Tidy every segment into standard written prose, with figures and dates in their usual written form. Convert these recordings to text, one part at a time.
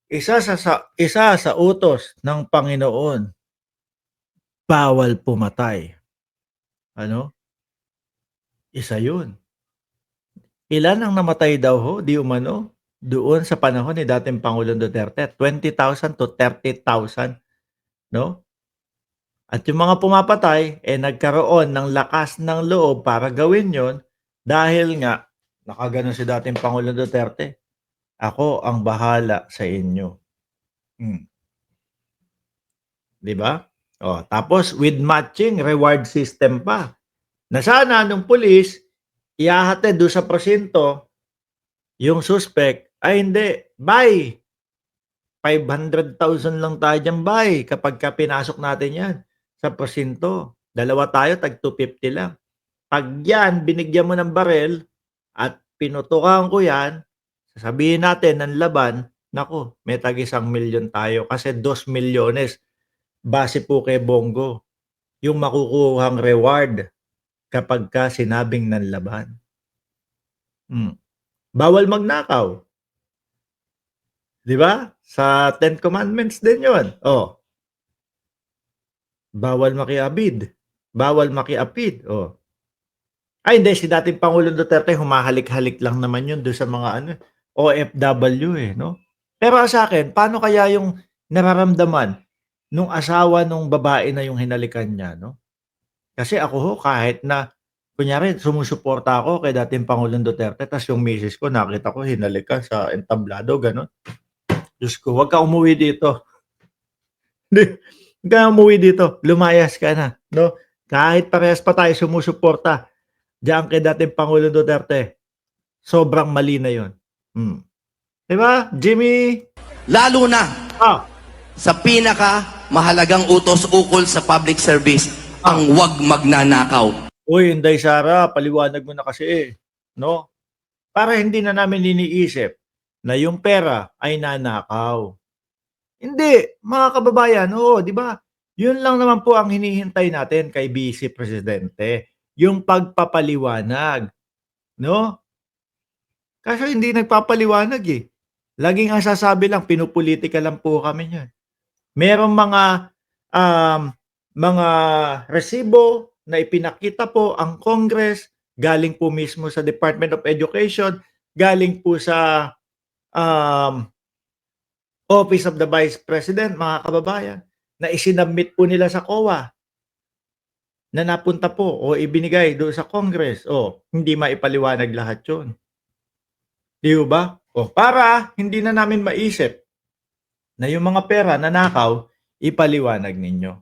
isa sa utos ng Panginoon, bawal pumatay. Ano? Isa 'yun. Ilan ang namatay daw ho, di umano, doon sa panahon ni dating Pangulong Duterte, 20,000 to 30,000, 'no? At yung mga pumapatay, nagkaroon ng lakas ng loob para gawin 'yon dahil nga nakaganon si dating Pangulong Duterte, "Ako ang bahala sa inyo." Hmm, 'di ba? Oh, tapos with matching reward system pa, na sana nung pulis ihahatid do'n sa presinto yung suspect, ay hindi, "Bye, 500,000 lang tayo diyan, bye, kapagka pinasok natin 'yan sa presinto. Dalawa tayo tag 250 lang. 'Pag 'yan binigyan mo ng barel at pinutukan ko 'yan, sasabihin natin ng laban, naku, may tag 1,000,000 tayo kasi 2,000,000 base po kay Bongo yung makukuhang reward kapagka sinabing nanlaban." Hmm, bawal magnakaw, 'di ba? Sa Ten Commandments din 'yon, oh. Bawal makiabid, bawal makiapid, oh. Ay hindi, si dating Pangulong Duterte humahalik-halik lang naman 'yun do'n sa mga ano, OFW, no? Pero sa'kin, paano kaya yung nararamdaman nung asawa nung babae na yung hinalikan niya, no? Kasi ako ho, kahit na kunyari sumusuporta ako kay dating Pangulong Duterte ta's yung misis ko nakita ko hinalikan sa entablado, gano'n. Diyos ko, "Wag kang umuwi dito." 'Wag kang umuwi dito, lumayas ka na, 'no? Kahit parehas pa tayo sumusuporta diyan kay dating Pangulong Duterte, sobrang mali na 'yun. 'Di ba, Jimmy? Lalo na Ah, sa pinakamahalagang utos ukol sa public service, ah. ang huwag magnanakaw. Uy, Inday Sara, paliwanag mo na kasi, 'no? Para hindi na namin iniisip na yung pera ay nanakaw. Hindi, mga kababayan, oo, 'di ba? 'Yun lang naman po ang hinihintay natin kay Vice Presidente, yung pagpapaliwanag, 'no? Kaso hindi nagpapaliwanag, eh. Laging ang sasabi lang, pinupulitika lang po kami niyan. Merong um, mga resibo na ipinakita po ang Congress, galing po mismo sa Department of Education, galing po sa, um, Office of the Vice President, mga kababayan, na isinubmit po nila sa COA, na napunta po o ibinigay doon sa Congress. Oh, hindi maipaliwanag lahat 'yun, 'di ho ba? Oh, para hindi na namin maisip na yung mga pera nanakaw, ipaliwanag ninyo.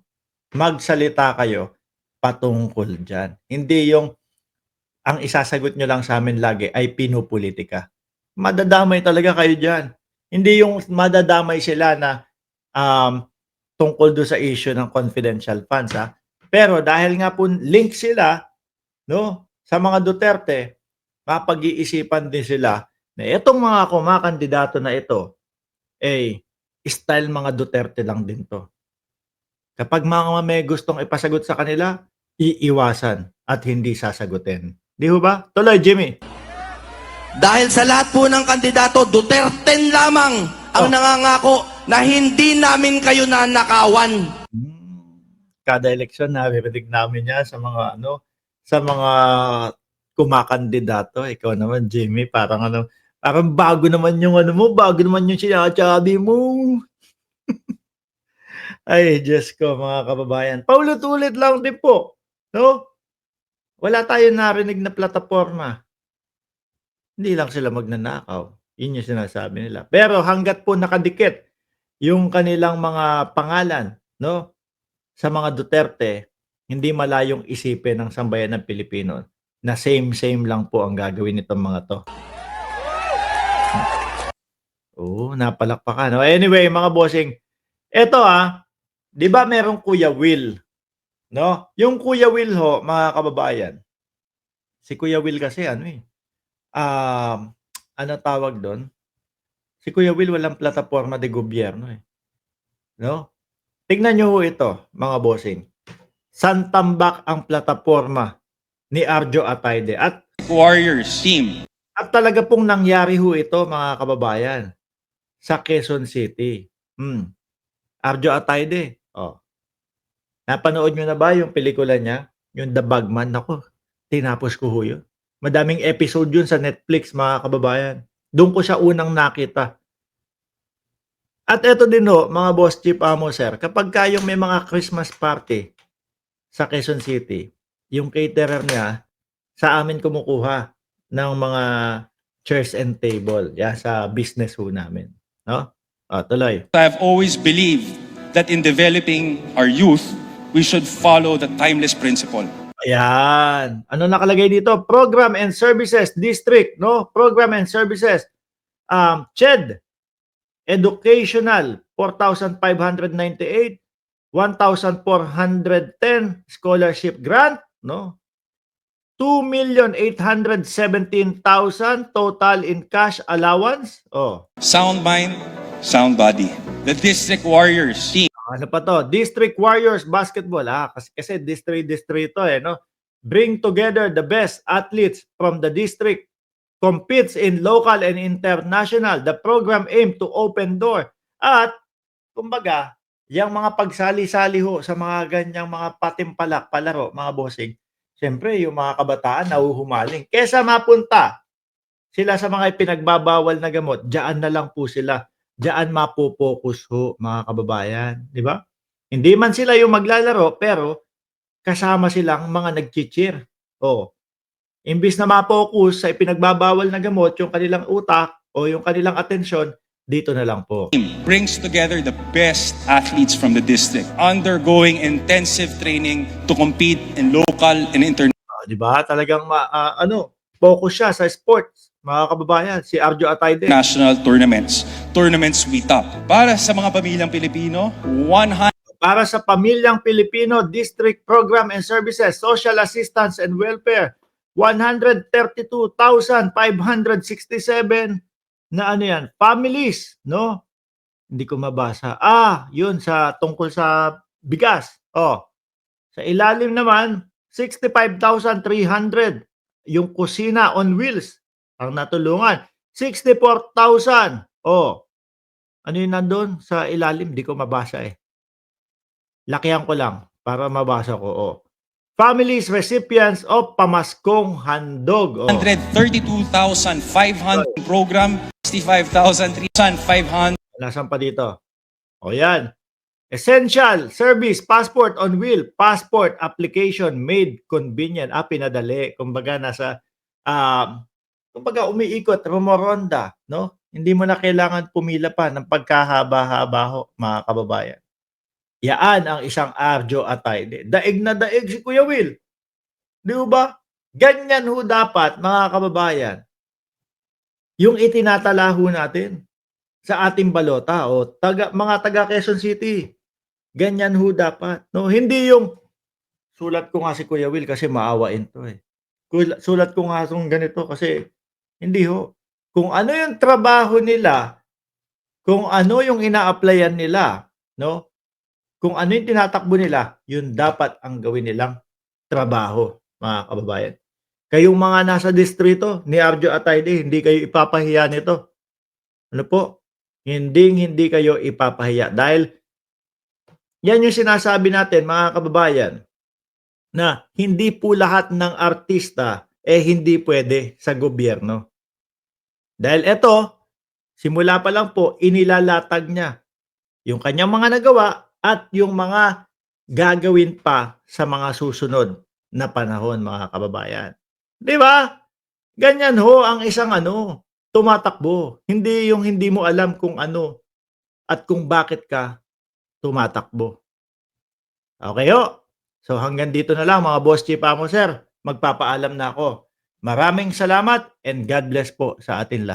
Magsalita kayo patungkol diyan. Hindi yung ang isasagot niyo lang sa'min lagi ay pinopulitika. Madadamay talaga kayo diyan. Hindi yung madadamay sila na, um, tungkol dun sa issue ng confidential funds, pero dahil nga po link sila, 'no, sa mga Duterte, mapag-iisipan din sila na itong mga kumakandidato na ito, eh, style mga Duterte lang din 'to. Kapag mga may gustong ipasagot sa kanila, iiwasan at hindi sasagutin. 'Di ho ba? Tuloy, Jimmy. Dahil sa lahat po ng kandidato, Duterte lamang ang Oh, nangangako na hindi namin kayo nanakawan. kada eleksyon naririnig namin 'yan sa mga ano, sa mga kumakandidato. Ikaw naman, Jimmy, parang ano, parang bago naman yung ano mo, bago naman yung sinasabi mo. Ay, Diyos ko, mga kababayan. Paulit-ulit lang din po, 'no? Wala tayong narinig na plataporma. Hindi lang sila magnanakaw, yun yung sinasabi nila. Pero hangga't po nakadikit yung kanilang mga pangalan, 'no, sa mga Duterte, hindi malayong isipin ng sambayan ng Pilipino na same lang po ang gagawin nitong mga 'to. Oo, napalakpakan. Oh, anyway, mga bossing, eto, 'di ba merong Kuya Will, 'no? Yung Kuya Will ho, mga kababayan, si Kuya Will kasi ano, anong tawag dun? Si Kuya Will walang plataporma de gobyerno, 'no? Tignan niyo ho ito, mga bossing. Santambak ang plataporma ni Arjo Atayde Warriors team. at talaga pong nangyari ho ito, mga kababayan, sa Quezon City. Arjo Atayde. Oh. Napanood nyo na ba yung pelikula niya? Yung The Bagman? Ako, tinapos ko ho yun. Madaming episode yun sa Netflix, mga kababayan. Doon ko siya unang nakita. At eto din ho, mga boss chief amo sir, kapag kayong may mga Christmas party sa Quezon City, yung caterer niya sa amin kumukuha ng mga chairs and table sa business ho namin. No? Tuloy. I've always believed that in developing our youth, we should follow the timeless principle. Ayan. Ano nakalagay dito? Program and Services District, no? Program and Services. CHED. Educational, 4,598. 1,410 scholarship grant, no? 2,817,000 total in cash allowance. Oh. Sound mind, sound body. The District Warriors team. Ano pa to? District Warriors Basketball. Kasi district to no? Bring together the best athletes from the district. Competes in local and international. The program aim to open door. At, kumbaga, yung mga pagsali-sali ho sa mga ganyang mga patimpalak, palaro, mga bossing, siyempre, yung mga kabataan nahuhumaling. Kesa mapunta sila sa mga ipinagbabawal na gamot, diyan na lang po sila. Diyan mapopokus ho, mga kababayan. Di ba? Hindi man sila yung maglalaro, pero kasama silang mga nag-cheer. Imbis na mapokus sa ipinagbabawal na gamot, yung kanilang utak o yung kanilang atensyon, dito na lang po. Brings together the best athletes from the district, undergoing intensive training to compete in local and international. Di ba? Talagang focus siya sa sports, mga kababayan. Si Arjo Atayde. National tournaments we top. Para sa mga pamilyang Pilipino, 100 Para sa pamilyang Pilipino, District Program and Services, Social Assistance and Welfare, 132,567 na families, no? Hindi ko mabasa. Yun sa tungkol sa bigas. Sa ilalim naman, 65,300 yung kusina on wheels ang natulungan. 64,000. Ano yun nandun sa ilalim? Hindi ko mabasa Lakihan ko lang para mabasa ko. Families recipients of pamaskong handog. 132,500 program, 65,300. Nasaan pa dito? Yan. Essential service, passport on wheel, passport application made convenient. Pinadali. Kumbaga umiikot, rumoronda, no? Hindi mo na kailangan pumila pa ng pagkahaba-haba ho, mga kababayan. Yaan ang isang Arjo Atayde. Daig na daig si Kuya Will. Di ba? Ganyan ho dapat, mga kababayan, yung itinatala ho natin sa ating balota o mga taga Quezon City. Ganyan ho dapat. No? Hindi yung sulat ko nga si Kuya Will kasi maawain to Sulat ko nga itong ganito kasi hindi ho. Kung ano yung trabaho nila, kung ano yung ina-applyan nila, no? Kung ano yung tinatakbo nila, yun dapat ang gawin nilang trabaho, mga kababayan. Kayong mga nasa distrito ni Arjo Atayde, hindi kayo ipapahiya nito. Ano po? Hindi kayo ipapahiya. Dahil yan yung sinasabi natin, mga kababayan, na hindi po lahat ng artista hindi pwede sa gobyerno. Dahil ito, simula pa lang po, inilalatag niya yung kanyang mga nagawa at yung mga gagawin pa sa mga susunod na panahon, mga kababayan. Di ba? Ganyan ho ang isang tumatakbo. Hindi yung hindi mo alam kung ano at kung bakit ka tumatakbo. Okay ho? So hanggang dito na lang, mga boss chief amo sir. Magpapaalam na ako. Maraming salamat and God bless po sa atin lahat.